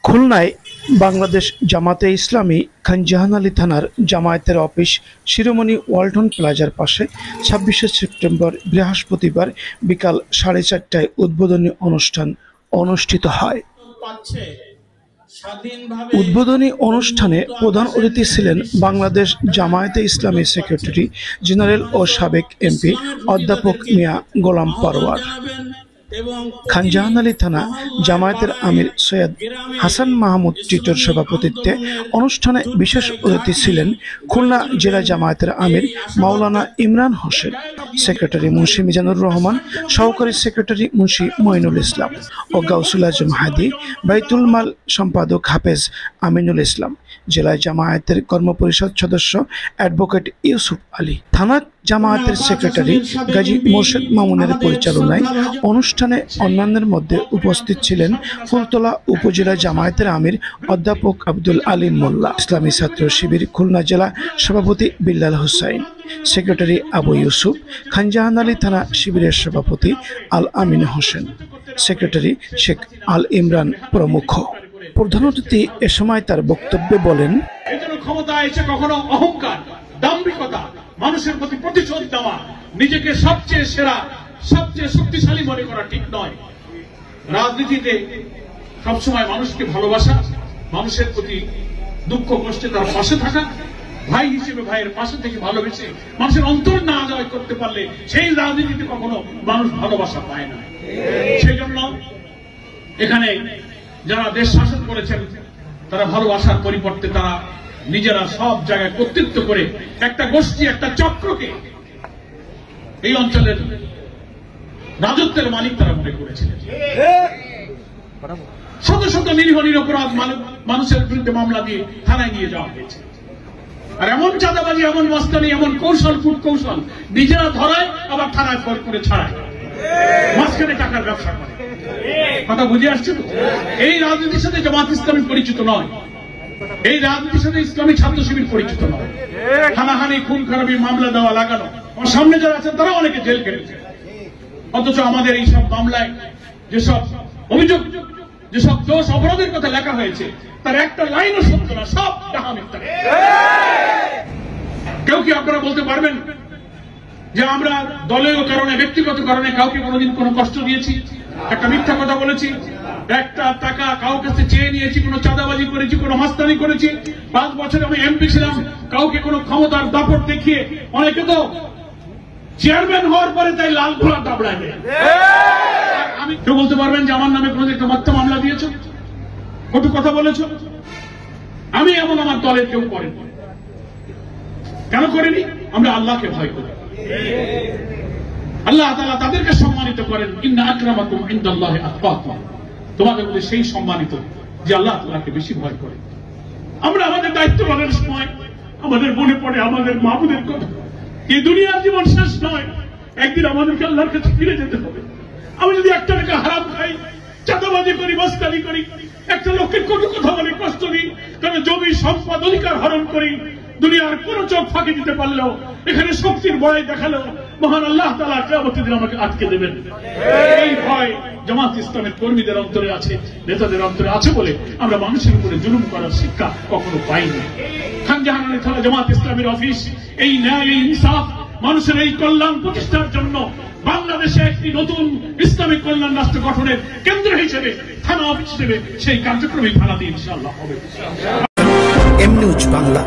খুলনায় বাংলাদেশ জামাতে ইসলামী খানজাহান আলী থানার জামায়াতের অফিস শিরোমণি ওয়ালটন প্লাজার পাশে ২৬শে সেপ্টেম্বর বৃহস্পতিবার বিকাল ৪:৩০টায় উদ্বোধনী অনুষ্ঠান অনুষ্ঠিত হয়। উদ্বোধনী অনুষ্ঠানে প্রধান অতিথি ছিলেন বাংলাদেশ জামায়াতে ইসলামী সেক্রেটারি জেনারেল ও সাবেক এমপি অধ্যাপক মিয়া গোলাম পরওয়ার। খানজাহান আলী থানা জামায়াতের আমির সৈয়দ হাসান মাহমুদ টিটোর সভাপতিত্বে অনুষ্ঠানে বিশেষ অতিথি ছিলেন খুলনা জেলা জামায়াতের আমির মাওলানা ইমরান হোসেন, সেক্রেটারি মুন্সি মিজানুর রহমান, সহকারী সেক্রেটারি মুন্সি মঈনুল ইসলাম ও গাউসুল আজম হাদি, বাইতুল মাল সম্পাদক হাফেজ আমিনুল ইসলাম, জেলা জামায়াতের কর্মপরিষদ সদস্য অ্যাডভোকেট ইউসুফ আলী। থানা জামায়াতের সেক্রেটারি গাজী মোর্শেদ মামুনের পরিচালনায় অনুষ্ঠানে অন্যান্যের মধ্যে উপস্থিত ছিলেন ফুলতলা উপজেলা জামায়াতের আমির অধ্যাপক আব্দুল আলীম মোল্লা, ইসলামী ছাত্র শিবির খুলনা জেলা সভাপতি বিল্লাল হুসাইন, সেক্রেটারি আবু ইউসুফ, খানজাহান আলী থানা শিবিরের সভাপতি আল আমিন হোসেন, সেক্রেটারি শেখ আল ইমরান প্রমুখ। প্রধান অতিথি এ সময় তার বক্তব্যে বলেন, ক্ষমতা এসে কখনো অহংকার, দাম্ভিকতা, মানুষের প্রতি প্রতিশোধ দেওয়া, নিজেকে সবচেয়ে সেরা, সবচেয়ে শক্তিশালী মনে করা ঠিক নয়। রাজনীতিতে সবসময় মানুষকে ভালোবাসা, মানুষের প্রতি দুঃখ কষ্টে তার পাশে থাকা, ভাই হিসেবে ভাইয়ের পাশে থেকে ভালোবেসে মানুষের অন্তর না জয় করতে পারলে সেই রাজনীতিতে কখনো মানুষ ভালোবাসা পায় না। সেই জন্য এখানে যারা দেশ শাসন করেছেন তারা ভালোবাসার পরিবর্তে তারা নিজেরা সব জায়গায় কর্তৃত্ব করে একটা গোষ্ঠী, একটা চক্রকে এই অঞ্চলের রাজত্বের মালিক তারা মনে করেছিলেন। শত শত নিরীহ নিরপরাধ মানুষের বিরুদ্ধে মামলা দিয়ে থানায় নিয়ে যাওয়া হয়েছে। আর এমন চাঁদাবাজি, এমন মস্তানি, এমন কৌশল, কূটকৌশল নিজেরা ধরায় আবার থানায় ফোন করে ছাড়ায়, মাঝখানে টাকার ব্যবসা করে। কথা বুঝে আসছে তো? এই রাজনীতির সাথে জামাত ইসলামী পরিচিত নয়, এই রাজনীতির সাথে ইসলামী ছাত্র শিবির পরিচিত নয়। হানাহানি, খুন খারাপি, মামলা দেওয়া লাগানো, আমার সামনে যারা আছেন তারা অনেকে জেল কেটেছে। অথচ আমাদের এই সব মামলায় যেসব অভিযোগ, যেসব দোষ অপরাধের কথা লেখা হয়েছে তার একটা লাইনও সত্য না, সব ডাহা মিথ্যা। কেউ কি আপনারা বলতে পারবেন যে আমরা দলীয় কারণে, ব্যক্তিগত কারণে কাউকে কোনোদিন কোনো কষ্ট দিয়েছি, একটা মিথ্যা কথা বলেছি, একটা টাকা কাউকে কাছে চেয়ে নিয়েছি, কোনো চাঁদাবাজি করেছি, কোনো মাস্তানি করেছি? 5 বছর আমি এমপি ছিলাম, কাউকে কোনো ক্ষমতার দাপট দেখিয়ে, অনেকে তো চেয়ারম্যান হওয়ার পরে তাই লাল ঘোড়া দাবড়ায়। আমি কেউ বলতে পারবেন যে আমার নামে কোনোদিন একটা মিথ্যা মামলা দিয়েছ, কটু কথা বলেছ? আমি এমন আমার দলের কেউ করেনি। কেন করেনি? আমরা আল্লাহকে ভয় করি। আল্লাহ তাআলা তাদেরকে সম্মানিত করেন, ইন্না আকরামাকুম ইনদাল্লাহি আতকাকুম, তোমাদের মধ্যে সেই সম্মানিত যে আল্লাহ তাআলাকে বেশি ভয় করে। আমরা আমাদের দায়িত্ব পালনের সময় আমাদের মনে পড়ে আমাদের মাহবুবের কথা। এই দুনিয়ার জীবন শেষ নয়, একদিন আমাদেরকে আল্লাহর কাছে ফিরে যেতে হবে। আমি যদি একটা টাকা হারাম খাই, চাঁদাবাজি করি, মাস্তানি করি, একটা লোকের কটু কথা বলে কষ্ট দিই, কারণ জমি সম্পদ অধিকার হরণ করি, দুনিয়ার কোন চোখ ফাঁকি দিতে পারলেও, এখানে শক্তির ভয় দেখালেও মহান আল্লাহ তাআলা কিয়ামতের দিন আমাকে আটকে দেবেন। এই ভয় জামাত ইসলামের কর্মীদের অন্তরে আছে, নেতাদের অন্তরে আছে বলে আমরা মানুষের উপরে জুলুম করার শিক্ষা কখনো পাইনি। খানজাহান আলী থানা জামাত ইসলামের অফিস এই ন্যায়, এই ইনসাফ, মানুষের এই কল্যাণ প্রতিষ্ঠার জন্য বাংলাদেশে একটি নতুন ইসলামিক কল্যাণ রাষ্ট্র গঠনের কেন্দ্র হিসেবে, থানা অফিস হিসেবে সেই কার্যক্রমই থানাতে ইনশাআল্লাহ হবে। M news Bangla.